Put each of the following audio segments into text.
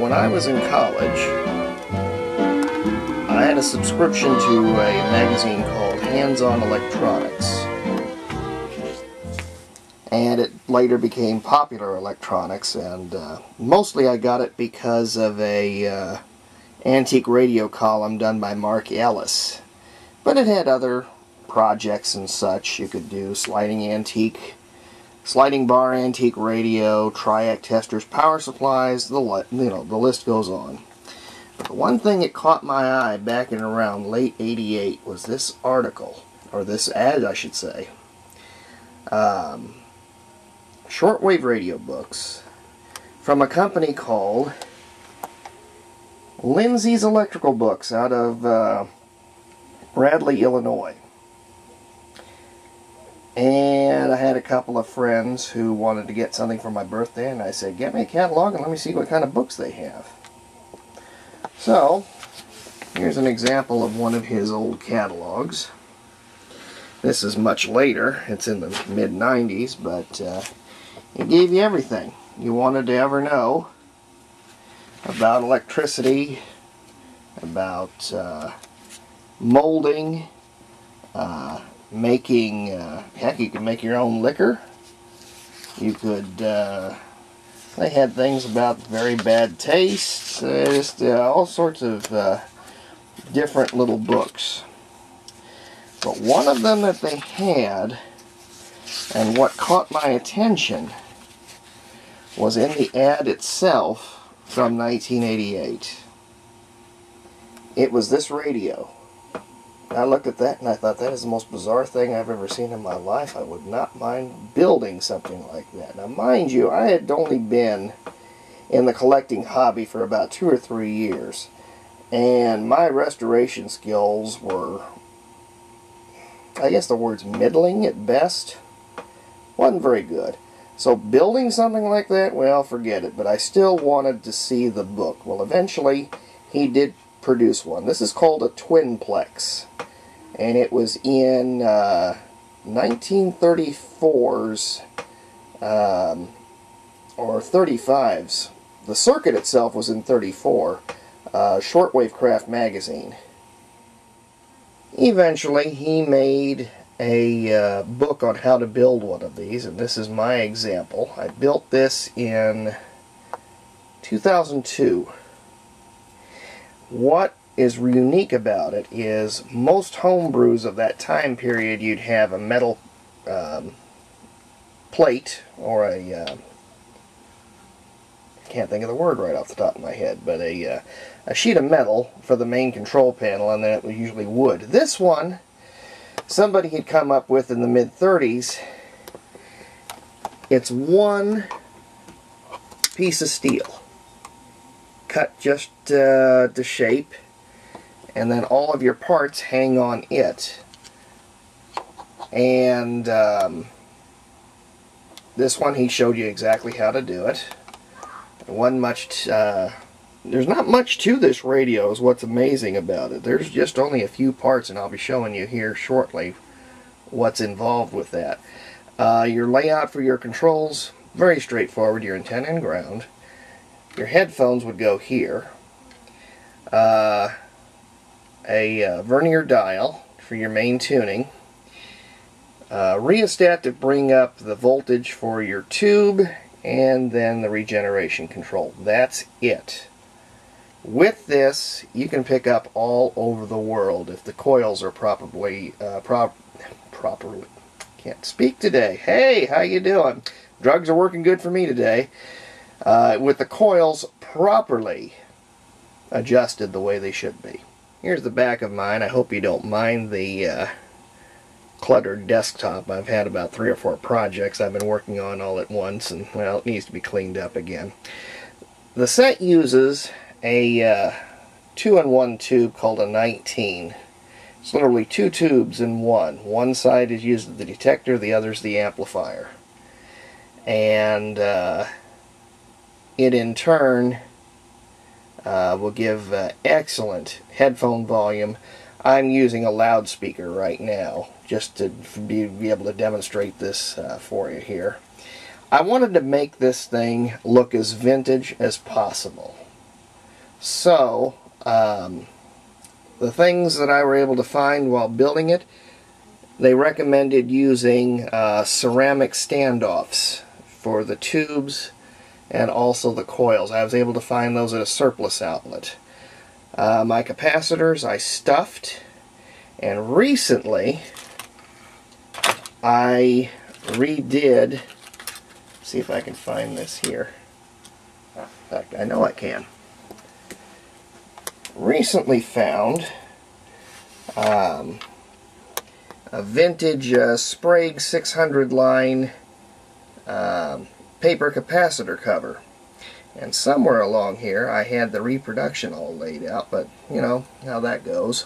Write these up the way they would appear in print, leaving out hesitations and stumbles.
when I was in college, I had a subscription to a magazine called Hands-On Electronics. And it later became Popular Electronics, and mostly I got it because of a antique radio column done by Mark Ellis. But it had other projects and such. You could do sliding bar antique radio, triac testers, power supplies, the list goes on. But the one thing that caught my eye back in around late '88 was this article, or this ad I should say. Shortwave radio books from a company called Lindsay's Electrical Books out of Bradley, Illinois. And I had a couple of friends who wanted to get something for my birthday, and I said, get me a catalog and let me see what kind of books they have. So, here's an example of one of his old catalogs. This is much later, it's in the mid-90s, but it gave you everything you wanted to ever know about electricity, about molding, making, heck, you could make your own liquor. You could, they had things about very bad taste, just all sorts of different little books. But one of them that they had, and what caught my attention, was in the ad itself from 1988. It was this radio. I looked at that and I thought, that is the most bizarre thing I've ever seen in my life. I would not mind building something like that. Now mind you, I had only been in the collecting hobby for about 2 or 3 years, and my restoration skills were, I guess the word's middling at best. Wasn't very good. So building something like that, well, forget it. But I still wanted to see the book. Well, eventually he did produce one. This is called a Twinplex, and it was in 1934's or 35's. The circuit itself was in 34. Shortwave Craft magazine. Eventually he made a book on how to build one of these, and this is my example. I built this in 2002. What is unique about it is most homebrews of that time period, you'd have a metal plate, or a can't think of the word right off the top of my head, but a sheet of metal for the main control panel, and then it was usually wood. This one, somebody had come up with in the mid-30s. It's one piece of steel, cut just to shape, and then all of your parts hang on it. And this one, he showed you exactly how to do it. There wasn't much, there's not much to this radio is what's amazing about it. There's just only a few parts, and I'll be showing you here shortly what's involved with that. Your layout for your controls, very straightforward. Your antenna and ground. Your headphones would go here. A vernier dial for your main tuning. Rheostat to bring up the voltage for your tube, and then the regeneration control. That's it. With this, you can pick up all over the world if the coils are properly, can't speak today. Hey, how you doing? Drugs are working good for me today. With the coils properly adjusted the way they should be. Here's the back of mine. I hope you don't mind the cluttered desktop. I've had about 3 or 4 projects I've been working on all at once, and well, it needs to be cleaned up again. The set uses a 2-in-1 tube called a 19. It's literally 2 tubes in one. One side is used as the detector, the other is the amplifier. And it in turn will give excellent headphone volume. I'm using a loudspeaker right now just to be able to demonstrate this for you here. I wanted to make this thing look as vintage as possible. So, the things that I were able to find while building it, they recommended using ceramic standoffs for the tubes and also the coils. I was able to find those at a surplus outlet. My capacitors I stuffed, and recently I redid, see if I can find this here. In fact, I know I can. Recently found a vintage Sprague 600 line paper capacitor cover. And somewhere along here I had the reproduction all laid out, but you know how that goes.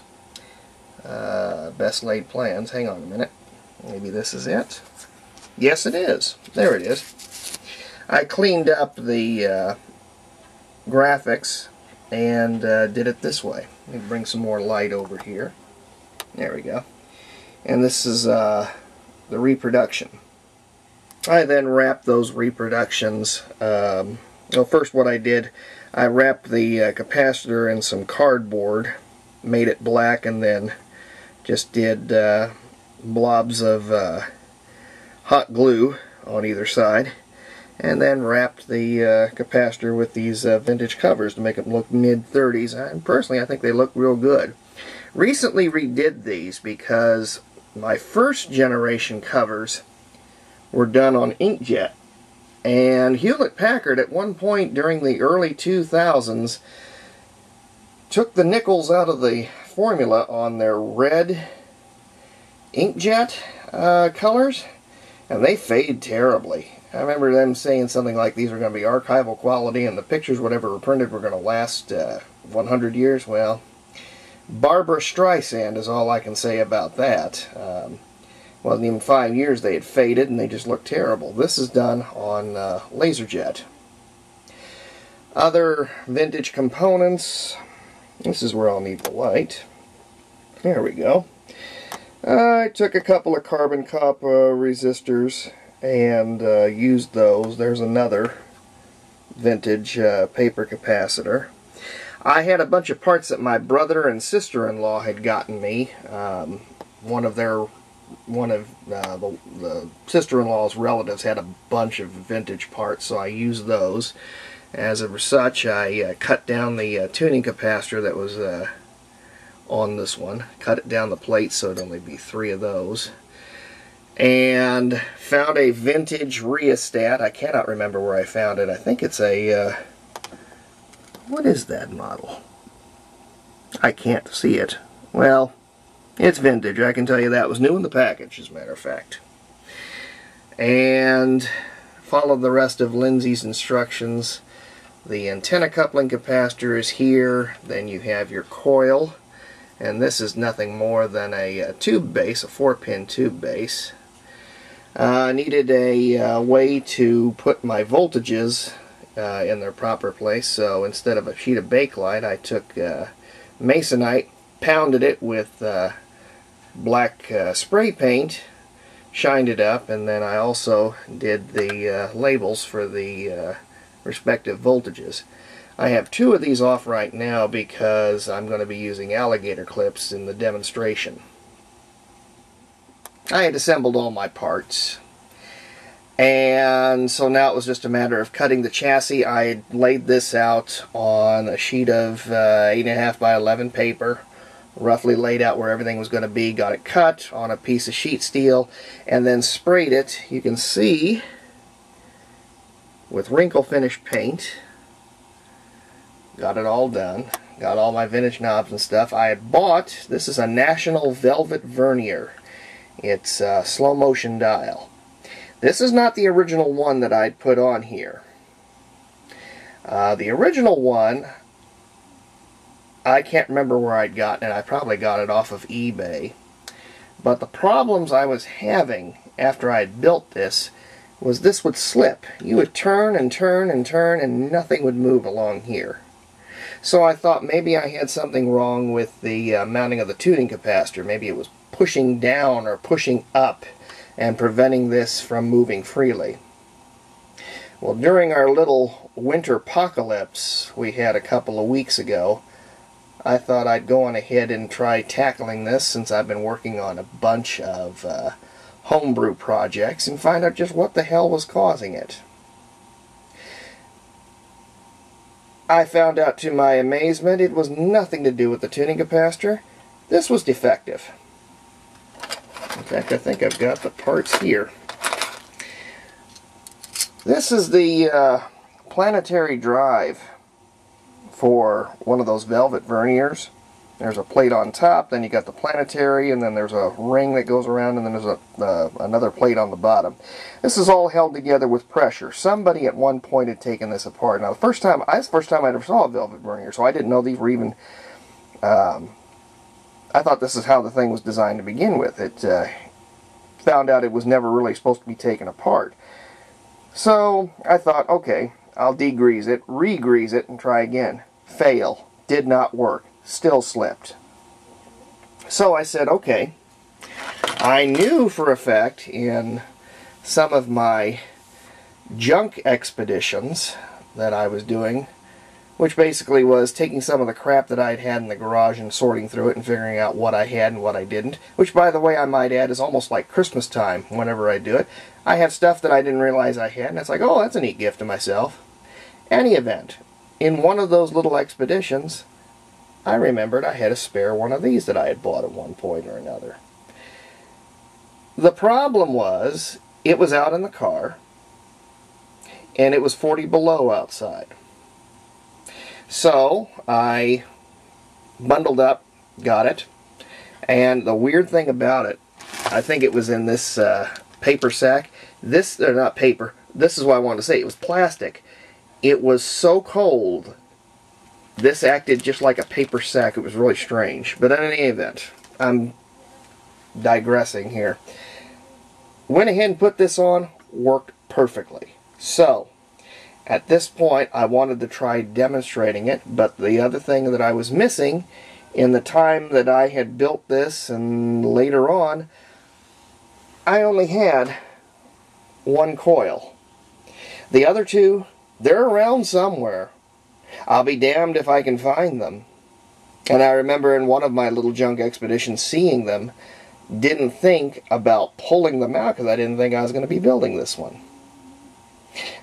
Best laid plans. Hang on a minute. Maybe this is it. Yes, it is. There it is. I cleaned up the graphics and did it this way. Let me bring some more light over here. There we go. And this is the reproduction. I then wrapped those reproductions. Well, first what I did, I wrapped the capacitor in some cardboard, made it black, and then just did blobs of hot glue on either side, and then wrapped the capacitor with these vintage covers to make them look mid-30s. And personally, I think they look real good. Recently redid these because my first generation covers were done on inkjet. And Hewlett-Packard at one point during the early 2000s took the nickels out of the formula on their red inkjet colors, and they fade terribly. I remember them saying something like these are going to be archival quality and the pictures, whatever were printed, were going to last 100 years. Well, Barbara Streisand is all I can say about that. Wasn't even 5 years they had faded and they just looked terrible. This is done on LaserJet. Other vintage components. This is where I'll need the light. There we go. I took a couple of carbon copper resistors and used those. There's another vintage paper capacitor. I had a bunch of parts that my brother and sister-in-law had gotten me. One of the sister-in-law's relatives had a bunch of vintage parts, so I used those. As of such, I cut down the tuning capacitor that was on this one, cut it down the plate so it'd only be 3 of those, and found a vintage rheostat. I cannot remember where I found it. I think it's a what is that model? I can't see it. Well, it's vintage, I can tell you that. It was new in the package, as a matter of fact. And followed the rest of Lindsay's instructions. The antenna coupling capacitor is here. Then you have your coil. And this is nothing more than a tube base, a 4-pin tube base. I needed a way to put my voltages in their proper place. So instead of a sheet of bakelite, I took masonite, pounded it with black spray paint, shined it up, and then I also did the labels for the respective voltages. I have 2 of these off right now because I'm going to be using alligator clips in the demonstration. I had assembled all my parts, and so now it was just a matter of cutting the chassis. I had laid this out on a sheet of 8.5 by 11 paper, roughly laid out where everything was going to be, got it cut on a piece of sheet steel, and then sprayed it, you can see, with wrinkle finish paint. Got it all done. Got all my vintage knobs and stuff. I had bought, this is a National Velvet Vernier. It's a slow motion dial. This is not the original one that I'd put on here. The original one, I can't remember where I'd gotten it. I probably got it off of eBay. But the problems I was having after I'd built this was this would slip. You would turn and turn and turn and nothing would move along here. So I thought maybe I had something wrong with the mounting of the tuning capacitor. Maybe it was pushing down or pushing up and preventing this from moving freely. Well, during our little winter apocalypse we had a couple of weeks ago, I thought I'd go on ahead and try tackling this, since I've been working on a bunch of homebrew projects, and find out just what the hell was causing it. I found out to my amazement it was nothing to do with the tuning capacitor. This was defective. In fact, I think I've got the parts here. This is the planetary drive for one of those velvet verniers. There's a plate on top, then you got the planetary, and then there's a ring that goes around, and then there's another plate on the bottom. This is all held together with pressure. Somebody at one point had taken this apart. Now, that's the first time I ever saw a velvet vernier, so I didn't know these were even... I thought this is how the thing was designed to begin with. It found out it was never really supposed to be taken apart. So I thought, okay, I'll degrease it, re-grease it, and try again. Fail. Did not work. Still slipped. So I said, okay. I knew for a fact in some of my junk expeditions that I was doing, which basically was taking some of the crap that I'd had in the garage and sorting through it and figuring out what I had and what I didn't, which, by the way, I might add is almost like Christmas time whenever I do it. I have stuff that I didn't realize I had, and it's like, oh, that's a neat gift to myself. Any event, in one of those little expeditions, I remembered I had a spare one of these that I had bought at one point or another. The problem was, it was out in the car, and it was 40 below outside. So I bundled up, got it, and the weird thing about it, I think it was in this paper sack. This, or not paper, this is what I wanted to say, it was plastic. It was so cold, this acted just like a paper sack. It was really strange. But in any event, I'm digressing here. Went ahead and put this on, worked perfectly. So, at this point, I wanted to try demonstrating it, but the other thing that I was missing in the time that I had built this and later on, I only had one coil. The other two, they're around somewhere. I'll be damned if I can find them. And I remember in one of my little junk expeditions seeing them, didn't think about pulling them out because I didn't think I was going to be building this one.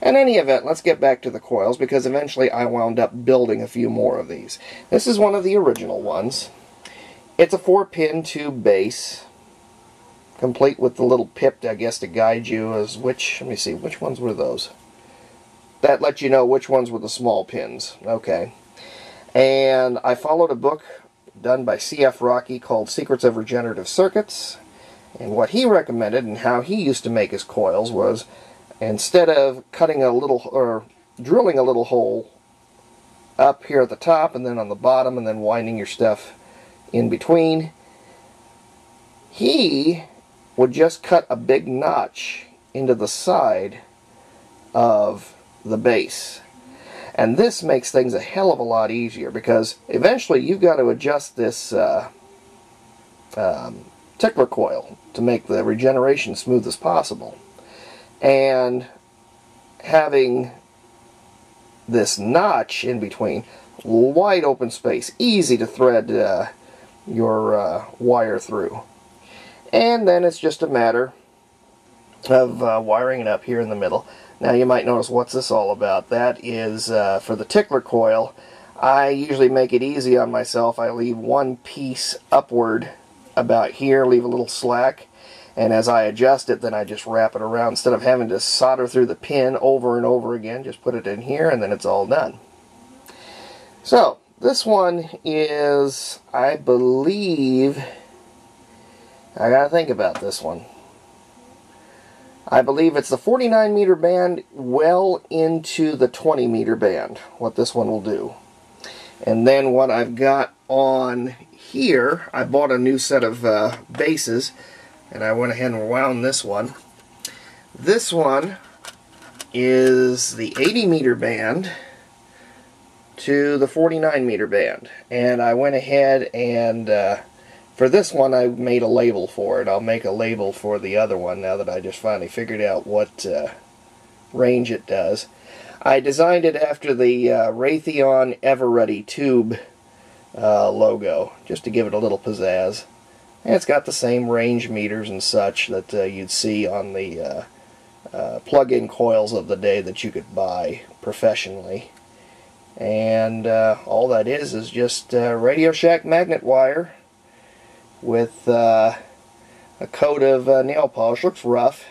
In any event, let's get back to the coils, because eventually I wound up building a few more of these. This is one of the original ones. It's a 4-pin tube base, complete with the little pip, I guess, to guide you as which, let me see, which ones were those? That lets you know which ones were the small pins. Okay. And I followed a book done by C.F. Rocky called Secrets of Regenerative Circuits, and what he recommended and how he used to make his coils was, instead of cutting a little, or drilling a little hole up here at the top and then on the bottom and then winding your stuff in between, he would just cut a big notch into the side of the base. And this makes things a hell of a lot easier, because eventually you've got to adjust this tickler coil to make the regeneration smooth as possible. And having this notch in between, wide open space, easy to thread your wire through. And then it's just a matter of wiring it up here in the middle. Now you might notice, what's this all about? That is for the tickler coil. I usually make it easy on myself. I leave one piece upward about here, leave a little slack, and as I adjust it, then I just wrap it around. Instead of having to solder through the pin over and over again, just put it in here and then it's all done. So, this one is, I believe, I gotta think about this one. I believe it's the 49 meter band well into the 20 meter band, what this one will do. And then what I've got on here, I bought a new set of bases, and I went ahead and wound this one. This one is the 80 meter band to the 49 meter band. And I went ahead and for this one I made a label for it. I'll make a label for the other one now that I just finally figured out what range it does. I designed it after the Raytheon Ever-Ready tube logo, just to give it a little pizzazz. And it's got the same range meters and such that you'd see on the plug-in coils of the day that you could buy professionally. And all that is just Radio Shack magnet wire with a coat of nail polish. Looks rough.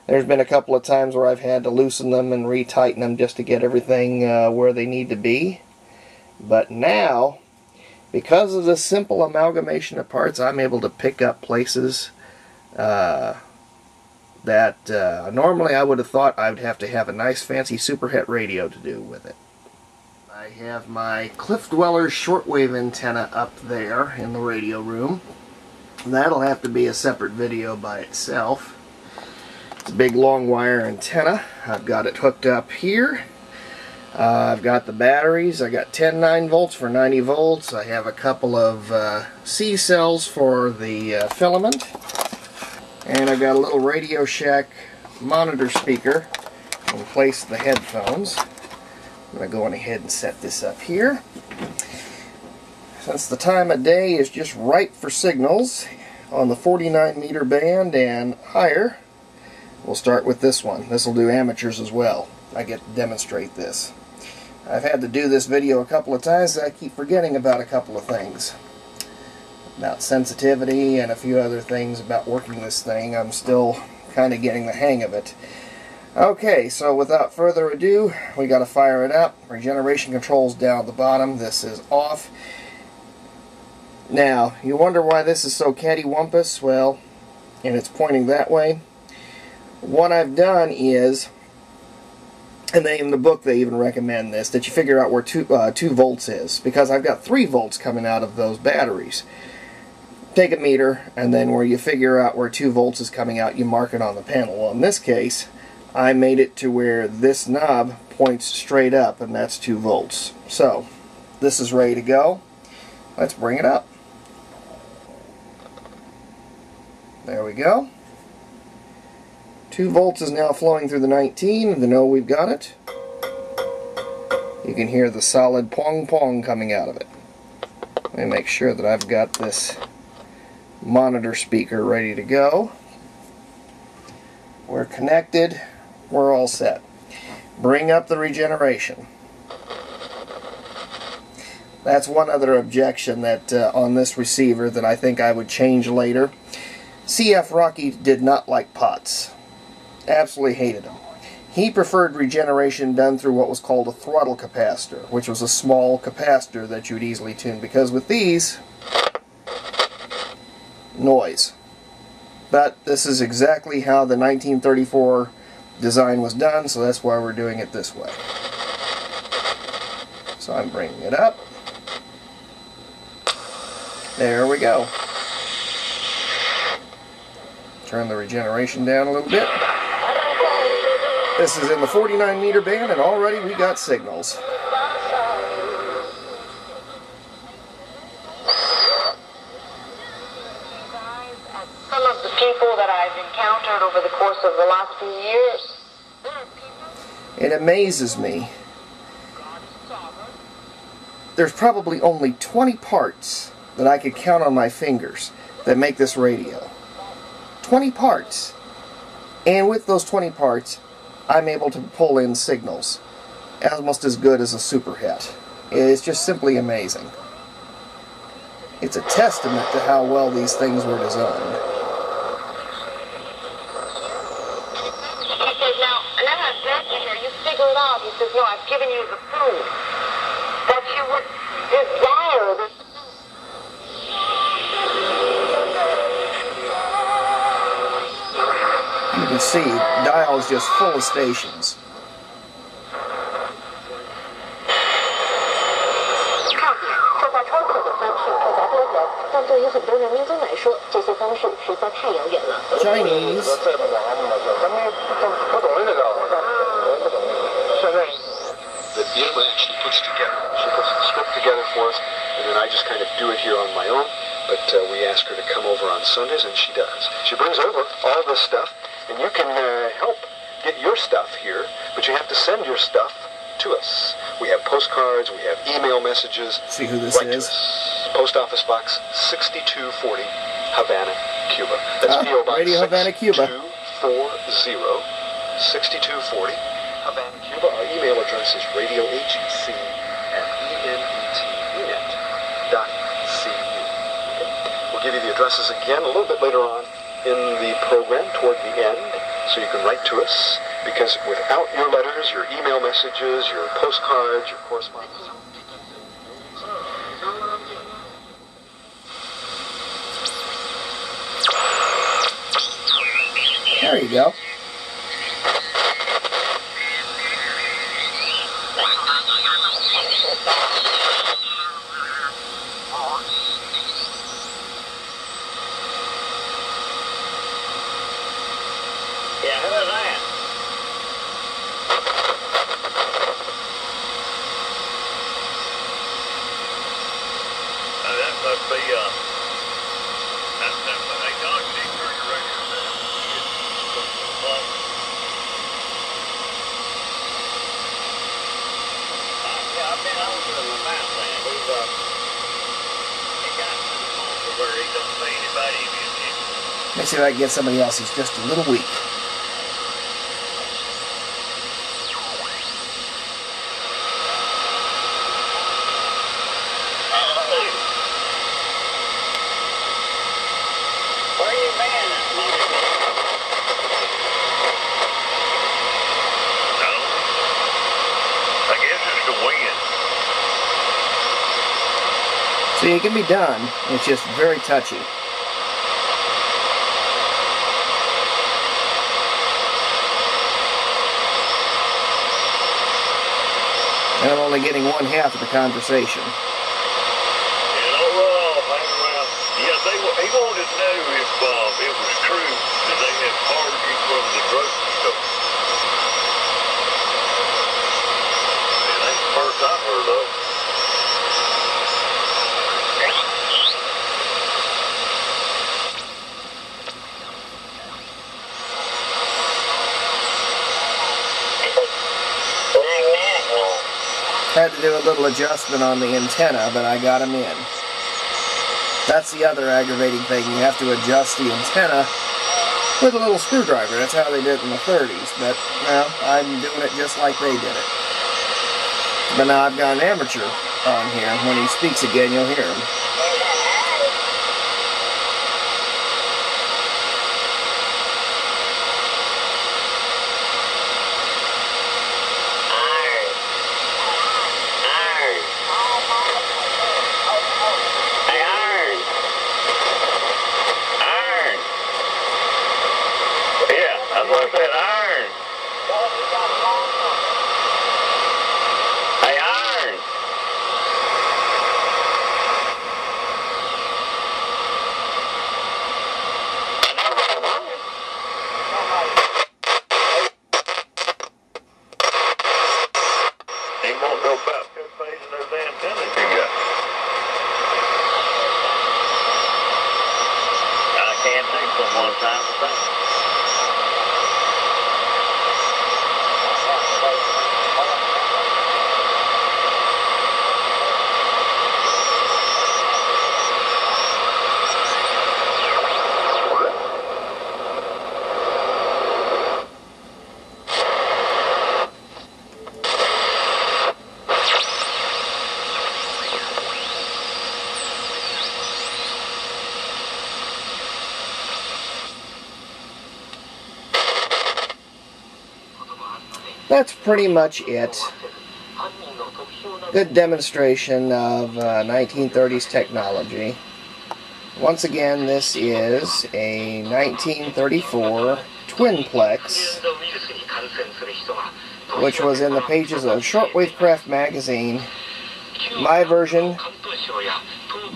There's been a couple of times where I've had to loosen them and retighten them just to get everything where they need to be. But now, because of the simple amalgamation of parts, I'm able to pick up places that normally I would have thought I would have to have a nice fancy superhet radio to do with it. I have my Cliff Dweller shortwave antenna up there in the radio room. That'll have to be a separate video by itself. It's a big long wire antenna. I've got it hooked up here. I've got the batteries. I got 10 9-volts for 90 volts. I have a couple of C cells for the filament. And I've got a little Radio Shack monitor speaker in place of the headphones. I'm going to go on ahead and set this up here. Since the time of day is just right for signals on the 49 meter band and higher, we'll start with this one. This will do amateurs as well. I get to demonstrate this. I've had to do this video a couple of times, so I keep forgetting about a couple of things. About sensitivity and a few other things about working this thing. I'm still kind of getting the hang of it. Okay, so without further ado, we got to fire it up. Regeneration controls down at the bottom. This is off. Now, you wonder why this is so cattywampus? Well, and it's pointing that way. What I've done is, and in the book they even recommend this, that you figure out where 2 volts is, because I've got 3 volts coming out of those batteries. Take a meter, and then where you figure out where 2 volts is coming out, you mark it on the panel. Well, in this case, I made it to where this knob points straight up, and that's 2 volts. So, this is ready to go. Let's bring it up. There we go. 2 volts is now flowing through the 19, and to know we've got it, you can hear the solid pong-pong coming out of it. Let me make sure that I've got this monitor speaker ready to go. We're connected. We're all set. Bring up the regeneration. That's one other objection that on this receiver that I think I would change later. CF Rocky did not like pots. Absolutely hated them. He preferred regeneration done through what was called a throttle capacitor, which was a small capacitor that you would easily tune, because with these, noise. But this is exactly how the 1934 design was done, so that's why we're doing it this way. So I'm bringing it up. There we go. Turn the regeneration down a little bit. This is in the 49 meter band, and already we got signals. Some of the people that I've encountered over the course of the last few years. It amazes me. There's probably only 20 parts that I could count on my fingers that make this radio. 20 parts. And with those 20 parts, I'm able to pull in signals almost as good as a superhet. It's just simply amazing. It's a testament to how well these things were designed. He says, now I've got you here. You figure it out. He says, no, I've given you the proof that you would desire this. You can see, dial is just full of stations. Chinese. The Doerle actually puts together. She puts the script together for us, and then I just kind of do it here on my own. But we ask her to come over on Sundays, and she does. She brings over all this stuff, and you can help get your stuff here, but you have to send your stuff to us. We have postcards, we have email messages. See who this is? Post Office Box 6240, Havana, Cuba. That's P.O. Box Radio Havana, Cuba. 6240, Havana, Cuba. Our email address is radiohec@ennet.cu. We'll give you the addresses again a little bit later on in the program toward the end, so you can write to us, because without your letters, your email messages, your postcards, your correspondence. There you go. Yeah, who is that? That must be, that's hey, Doc, you need to turn your radio down. Yeah, I've been over to the mount, man. We've, he got to the point where he don't pay anybody any attention. Let me see if I can get somebody else who's just a little weak. Where you been? No. I guess it's the wind. See, it can be done. It's just very touchy. And I'm only getting one half of the conversation. Yeah, he wanted to know if it was true that they had carded you from the grocery store. And that's the first I heard of. Had to do a little adjustment on the antenna, but I got them in. That's the other aggravating thing. You have to adjust the antenna with a little screwdriver. That's how they did it in the 30s. But now I'm doing it just like they did it. But now I've got an amateur on here. When he speaks again, you'll hear him. That's pretty much it. Good demonstration of 1930s technology. Once again, this is a 1934 Twinplex, which was in the pages of Shortwave Craft magazine. My version,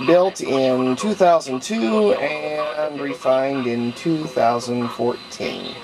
built in 2002 and refined in 2014.